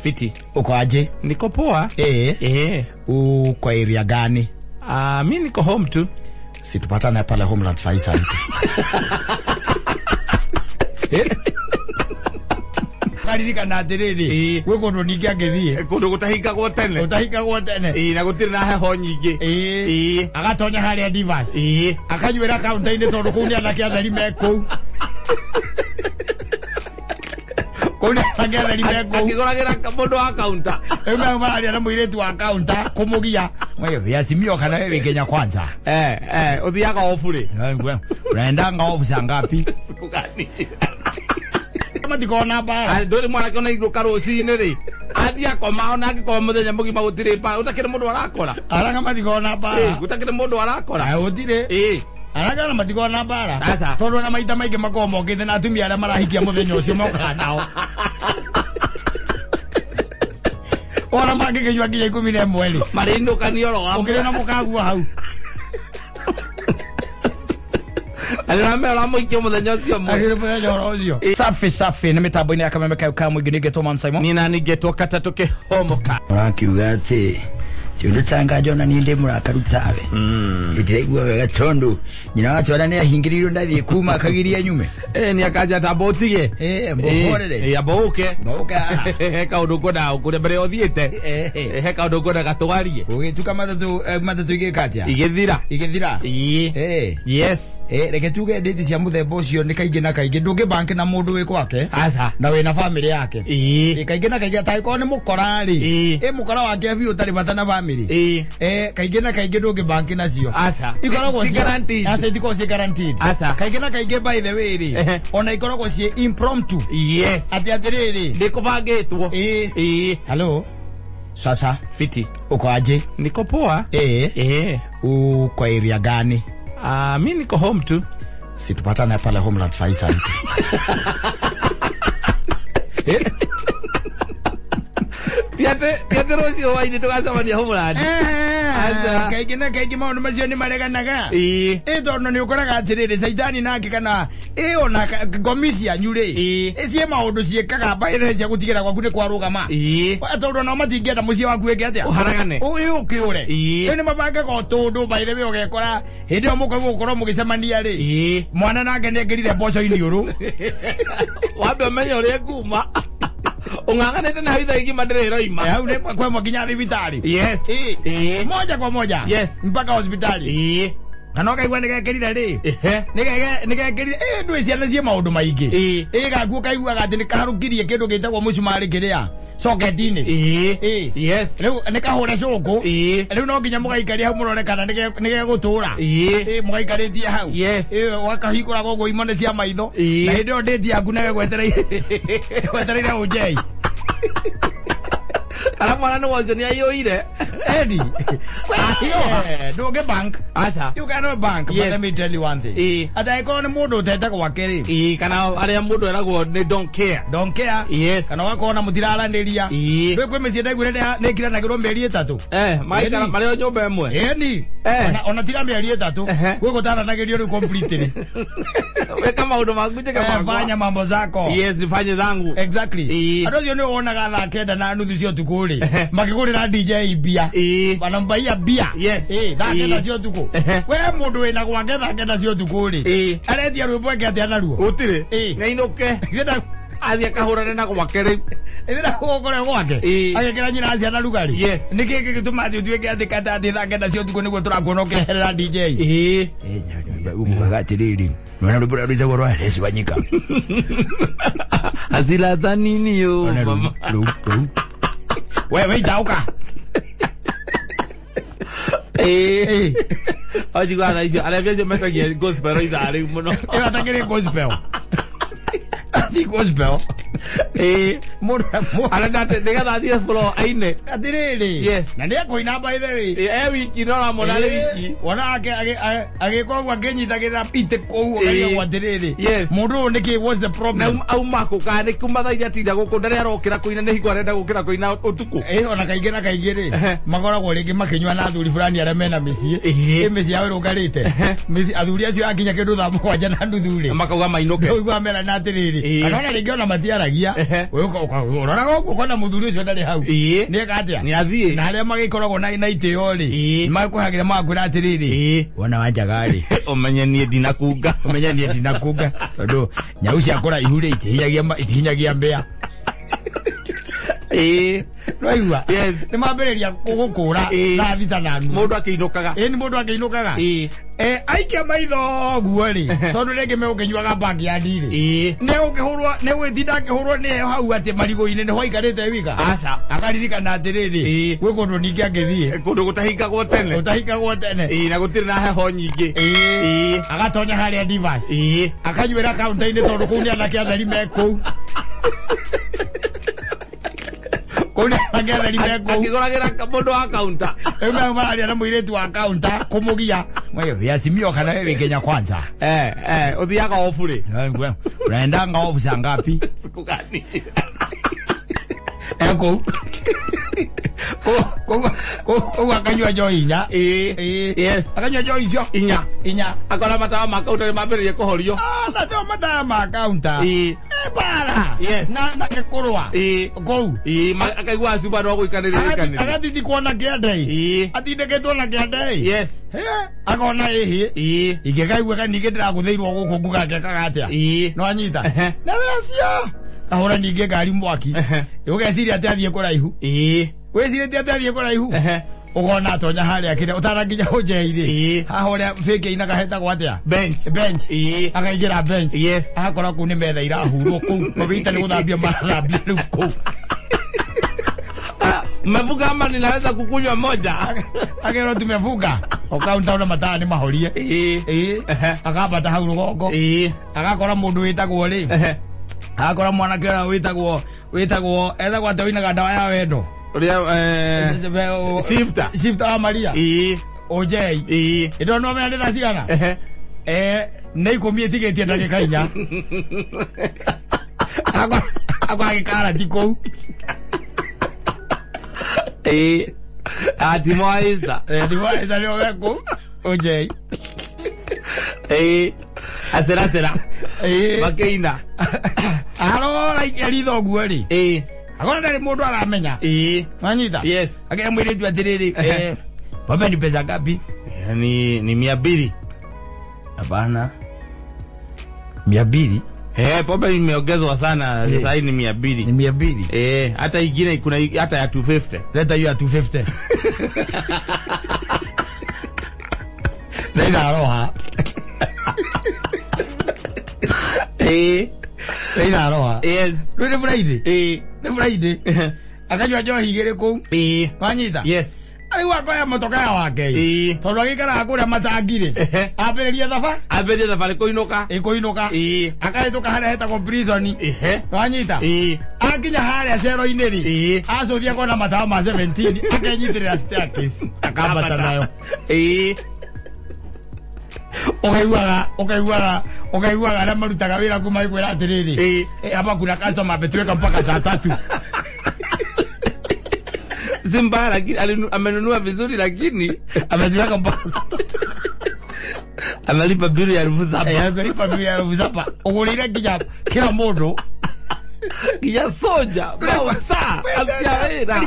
Fiti. Uko aje? Niko poa. Uko area gani? Mimi niko home tu. Si tupatane pale Homeland sasa hivi. Kalirika na atiriri. We kono niki agithie. Kono gutahika gwa tene. Utahika gwa tene. Na gutiri na heho nyingi. Agatonya haria Divas. Akanyuira kaunta-ini tondu kunia na kiathari meko. Kuna agera limeko. Akigoragera mundu wa counter. Ema mali na muiretu wa counter kumugia. Wewe viasimio kana wewe Kenya kwanza. Uthiaga ofu ri. Unaendanga ofu saa ngapi? Siku gani? Kama tikona bara. Ndori mwana kona iruka rucini ri. Athia koma ona ngikoma muthenya mugima gutire pa utakire mundu arakora. Ara kama tikona bara. Utakire mundu arakora. Utire. Araga na matiko na bara. Tondu na maita maige makomo ngithe na atumia ara marahikia muthenya ucio moka nao. Ora magigejwa nginya 11 marindo kanioro wa ukire na mukagu hau. Alina mera muikio muthenya ucio mo. Agire muthenya ucio. Safi na mitambo-ini ya Kamemeka ka mwingi nigetwo Man Simon. Ni nani getwo katatuke homoka. Rakiuga ati Chulitanga jona ni ndi murakarutabe. Itiregwa wega tondu. Nyina watu arane ahingirirwo ndathie kuma akagiria nyume. Ni akaja tabotige. Mbohorere. Aboke. Boka. Heka udukoda ukure mbere othiete. Heka udukoda gatwarie. Ugituka matatu igikatia. Igithira. Yes. Reke tuge nditi cia muthemba ucio ni kaingi na kaingi ndungi bank na mundu wi kwake. Asa. Na we na family yake. Kaingi na kaingi ataiko ni mukorari. Mukora wake bi utari batana family. Kaingi na kaingi ndungi bank nacio. Asa. Ikoragwo guaranteed. Asa itiko si guaranteed. Asa. Kaingi na kaingi by the way ri. Ona ikoragwo si impromptu. Yes. Atiriri. Ndikubangitwo. Hello. Sasa. Fiti. Uko aje? Niko poa. Uko area gani? Mimi niko home tu. Si tupatane pale Homeland sasa hivi. Tiate rosi wa ini tukasema ni Homeland. Asa kaigi maundu macio ni mareganaga. Tondu ni ukoraga atiriri saitani nake kana ona komisia nyure. Cie maundu ciekaga baire cia gutigira gwaku ni kwarugama. Tondu no matingienda mucie waku eke atia. Uharagane. Ukiure. Ni mabanga go tundu baire we ugekora hindi o muko gukorwo mugicemania ri. Mwana nake ni ngirire mboco iniuru. Wambe menyo ri kuma. Unganganete na hitha ingi maderero ima. Hau ni kwa mwakinya thibitari. Yes. Moja kwa moja. Yes. Mpaka hospitali. Kanoka igwa nigekirire ri. Nigekirire ndwe ciana cie maundu maingi. Gaku kaigua gati ni kaharukirie kindu gitagwo mucumari kiria. Socket-ini. Yes. Riu nikahura cuku. Riu no nginya mugaikaria hau murore kana nigegutura. Mugaikaritie hau. Yes. Wakahikura gogo imone cia maitho. Na hindi o date yaku nagegwetereire ujei. Kana mwana no wazo ni ayoire. Eddie. Do get bank. Asa. You cannot bank. But let me tell you one thing. Ata ikone mundu teta kwa keri. Kana aria mundu erago they don't care. Don't care. Yes. Kana wakona mutirala nderia. We kwe mesi ndagure ne kira na giro meri 3. Mai kana mari nyumba emwe. Eni. Ona tiga meri 3. We gotana na giro ni complete. We kama ndo maguje kama fanya mambo zako. Yes, nifanye zangu. Exactly. Adozi ni ona gatha kenda na nuthu cio tukuri. Makigurira DJ bia. Banambaia bia. Yes. Thakenda cio tuku. We mundu wina gwake thakenda cio tukuri. Aretia rwimbo eke atia naruo. Utire. Ngainuke. Genda athia kahurane na gwake riu. Ithira kugore gwake. Agekira nyina acia na rugari. Yes. Niki gituma tuike ati kata ati thakenda cio tuku niguo turakuonokerera DJ. Umugaga atiriri. Mwana rubura rwitagwo rwa Yesu Wanyika. Azila za nini yo mama. Wewe itauka. Oji gwana hizo. Anavyo metagia gospel hizo ari muno. Atakire gospel. Ati gospel. Anadate ndega dia flow aine. Atiriri. Yes. Na ndia koina by the way. Wiki no la monale wiki. Wana age kwa genyitagirira ite kou ogayo atiriri. Yes. Mundu ndiki what's the problem? Na au mako kana kumatha iria tinda guku ndare arokira kuina ne higo arenda gukira kuina utuku. Ona kaigena kaigiri. Magoragwo ringi makinywa na athuri fulani ara mena micii. Micii yawe rugarite. Micii athuri acio akinya kindu tha 7 na nduthuri. Makauga mainuke. Oigwa mera na atiriri. Kana ringi ona matiaragia. wewe ukoraga ukona muthuri ucio ndari hau ni gatia ni athie na aria magikoragwo na itio ri makuhagira makwira atiriri wona wanjagari umenye nie ndinakunga tondu nyau cia kora ihure itihinyagia mbea Roigua. Yes. Ni mambereria gukura na vitananu. Mundu akiinukaga. Ni mundu akiinukaga. Aikia maitho guo ri. Tondu rege me ukinyuaga bagi ya ndiri. Ne ukihurwa ne witinda kihurwo ni hau ati marigo-ini ni hoikarite wika. Asa. Akaririkana atiriri. Gwe kundu ningi angithie. Kundu gutahingagwo tene. Na gutiri na heho nyingi. Agatonya haria divas. Akanyuira kaunta-ini tondu kuu ni anake atheri me kuu. Kuna magera limeko akigoragera mundu wa counter ema mali ana muiretu wa counter kumugia mwe viasimio kana wewe Kenya kwanza uthiaga ofu ri unaenda ofu saa ngapi siku gani eko akanywa joinya yes akanywa joicio inya akora matawa ma counter mabererie kuhorio na matawa ma counter para yes na kekurwa go akaigua acuba no guikanirira agatindi kuona kiandei atindeketwo na kiandei yes akona ingekaigua kanige ndiragutheirwo guku ngugake kagatia no anyita na wecio ahora ninge ngari mwaki ugeciria ati athie kuraihu weciria ati athie kuraihu ugona atonya haria kire utaranginya hojeire hahoria fake ina kaheta gwatia bench akaingira bench yes akora ku ni metha irahurwo ku mabita ni guthambia mathambia riu ku mmevuga ama ninaweza kukunywa moja akero tumevuga ukaunta una mataa ni mahorie akabata hau rugongo agakora mundu witagwo ri agakora mwana kera witagwo etagwo atawina ndawa ya wendo Sifta Maria Ojei Ido no me andira cigana nei komie tigetie ndagika inya agwa gikara tiko atimoiza leo weko Ojei asera makeina arora ikerido guori agora ndari mundu aramenya manyita yes akaya mwiretu atiriri baba ni pesa ngapi ni 200 hapana 200 pombe imeongezwa sana sasa hii ni 200 ni 200 hata ingine kuna hata ya 250 leta hiyo ya 250 Nenda roha Nenda roha yes ni Friday ni Friday akanywa johi igere ku wanyita yes ari wakoya motoka ya wake tondu agikara akuria matangire abereria thabarĩ kuinuka akahituka haria hetagwo prison wanyita akinya haria cero-inĩ ri acuthia kona matawa ma 17 akenyitirira staircase akambata nayo ukaiguaga aria marutaga wira kuma ikwira atiriri hapa kuna customer ametuweka mpaka saa 3 Simba lakini amenunua vizuri lakini ameziweka mpaka analipa bili ya 7,000 analipa bili ya 7,000 ugurire kila mundu ya soja bausa asiawera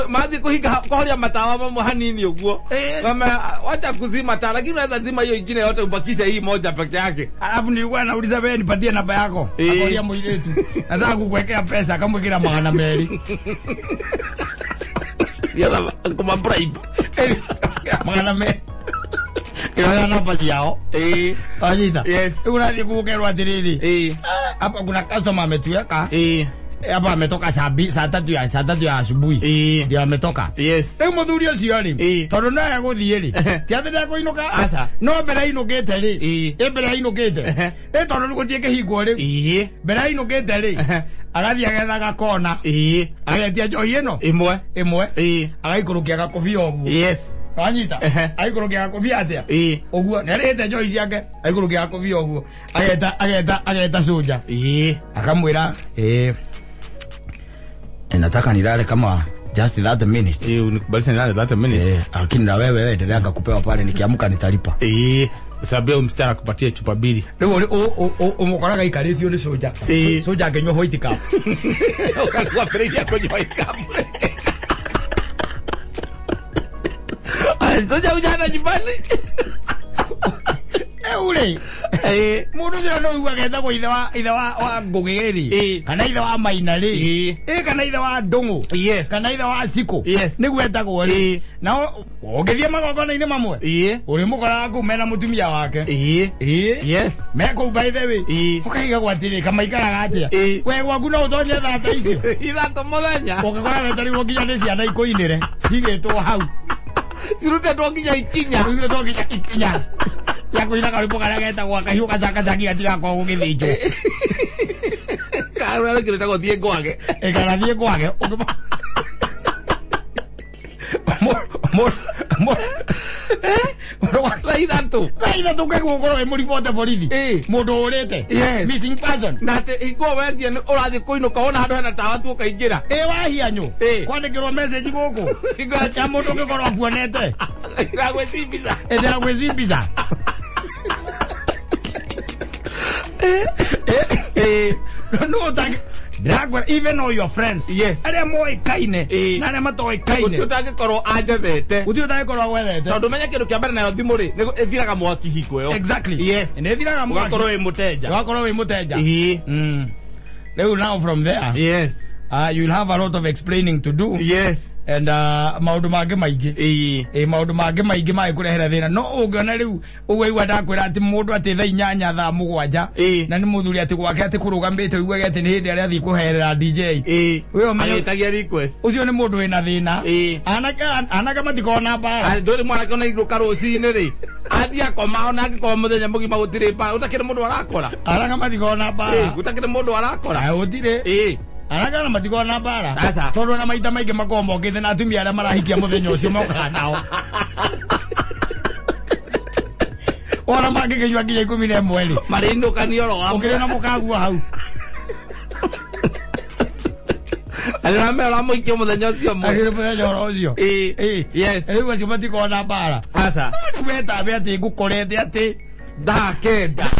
mathi kuhinga kohoria matawa mamwe hanini uguo kama wacha kuzima taa lakini unaweza zima hiyo ingine yote ubakisha hii moja peke yake alafu nilikuwa nauliza wewe nipatie namba yako akoria muiretu nataka kukuwekea pesa kama kila 200 yala kama bribe 200 ila namba yao ajita yes unadi kukerwa atiriri hapa kuna customer ametuweka hapa ametoka saa 3 ya asubuhi ndio ametoka yes muthuri ucio ri tondu naye guthie ri tiathira kuinuka asa no mbere inukite ri mbere inukite tondu gutie kihingwo ri mbere inukite ri agathi agethaga kona agetia njohi ino imwe agaikurukia gakobia oguo yes wanyita aikurukia gakobia atia oguo nerete njohi ciake aikurukia gakobia oguo ageta soja akamwira nataka nilale kama just 30 minutes unikubalisha nilale 30 minutes lakini na wewe endelea kupewa pale nikiamka nitalipa Sababu mstara kupatia chupa mbili. Leo umokoraga ikarithio ni soja. Soja akenywa white cup. Ukakuwa pregia kwenye white cup. Soja ujana nyumbani. Ule. Mundu jana no igwa getha go ithe wa ngugiri. Kana ithe wa mainari. Kana ithe wa ndungu. Yes. Kana ithe wa siko. Yes. Ni gwetagwo ri. Na ogethia magogona-ini mamwe. Uri mukora kumena mutumia wake. Yes. Meko by the way. Ukaiga gwatiri kama ikaraga atia. We gwaku no utonye thata icio. Ithato muthenya. Ukakora wetari wokinya ni ciana ikoinire. Cigitwo hau. Sirute twokinya ikinya. Sirute twokinya ikinya. Yako ina karibu karageta kwa kahiu kachaki katika kwa gugithijo. Karura kireta go thie gwake. Kana thie gwake. Laida tu ke gukoro muri bote borithi. Mundu urite. Missing person. Nate igo wendia ni urathi kuinuka ona handu hena tawa tu kaingira. Wahianyu. Kwandikirwo message guku. Igwa cha mundu ngikoro akuonete. Ndagwecibiza. Ndagwecibiza. No, thank Dragwa, even all your friends. Yes. Are moi kaine. Na matoi kaine. Utake koro ajathete. Utake koro wethete. Tondu menya kindu kia mbere nayo thimuri ni ethiraga mwaki hingo yo. Exactly. Yes. Ne ethiraga mwaki. Gakoro wi muteja. Gakoro wi muteja. Now from there. Yes. You'll have a lot of explaining to do. Yes. And maundu mange maingi. Maundu mange maingi mai kurehera thina. No ugona riu uweigwa ndakwira ati mundu ati thaa 8 thaa 7 na ni muthuri ati gwake ati kurugamite uigwe ati ni hindi ari athi kuherera DJ. We ametagia request. Ucio ni mundu wina thina. Anaka matikona bara. Ndori mwana kona iruka rucini ri. Athi akoma ona akikoma muthenya mugima gutire pa. Utakire mundu arakora. Anaka matikona bara. Utakire mundu arakora. Utire. Anaga na matiko na bara. Tondu na maita maige makombo kithe na atumia aria marahikia muthenya ucio moka nao. Ona magikinywa nginya 11 ri. Marinduka ni oro wa. Ukire na mukagua hau. Alina mera muikia muthenya ucio mo. Agire muthenya oro ucio. Yes. Riu acio matiko na bara. Asa. Weta be ati ngukorete ati ndakenda.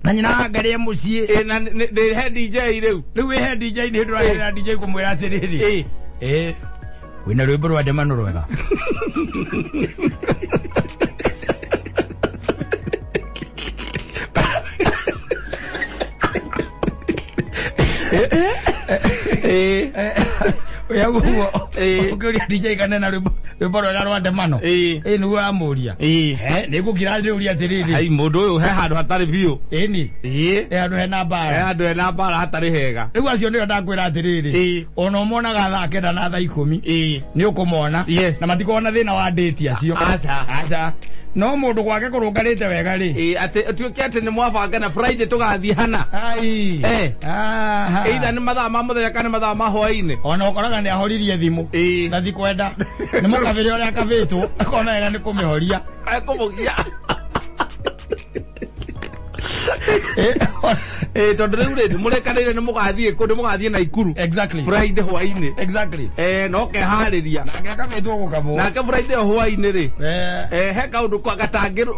Na nyina ngari mucie na the head DJ riu head DJ ni ndura DJ kumwira atiriri wina rwimbo rwa demano rwega Ukuri DJ kanena rwimbo rwa demano ni wamuria nikukira ndiuria atiriri ai mundu uyu he handu hatari biu ni handu hena bara hatari hega riu acio ndio ndakwira atiriri ona umonaga thaa 9 na thaa 10 ni ukumona na matikona thina wa date acio aca no mundu gwake kurungarite wega ri ati tuike ati ni mwabanga na Friday tugathie hana either ni mathaa ma muthenya kana mathaa ma hwaini ona ukoraga ni ahoririe thimu na thikwenda ni mukavire uria akavitwo akona wega ni kumihoria akumugia tondu riu ri murekanire ni mugathie kundu mugathie na Ikuru exactly Friday hwaini exactly no kehariria nake akavitwo gukavo nake Friday hwaini ri he kaundu kwa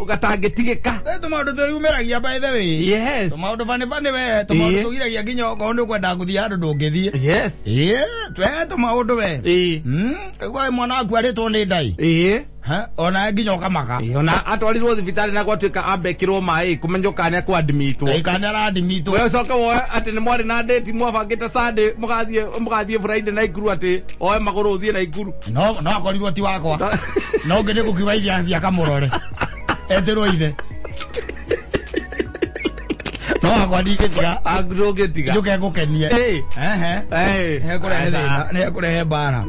gatangitigika tumaundu tuyumiragia by the way yes tumaundu fani we tumaundu tugiragia nginya okondu kwenda kuthia andu ndungithie yes twe tumaundu we kwa mwana waku aritwo ni ndai ona nginya ukamaka ona atwarirwo thibitari na gwatuika ambekirwo mai kumenyoka ni ku admitwo kana ara admitwo we coka wo ati ni mwari na date mwabangite Sunday mugathie Friday na Ikuru ati oe maguru uthie na Ikuru no akorirwo ti wakwa no ngene kukiwa ithia kamurore eterwo ithe no agwandiketiga agrogetiga njuke ngukenie he kurehe bara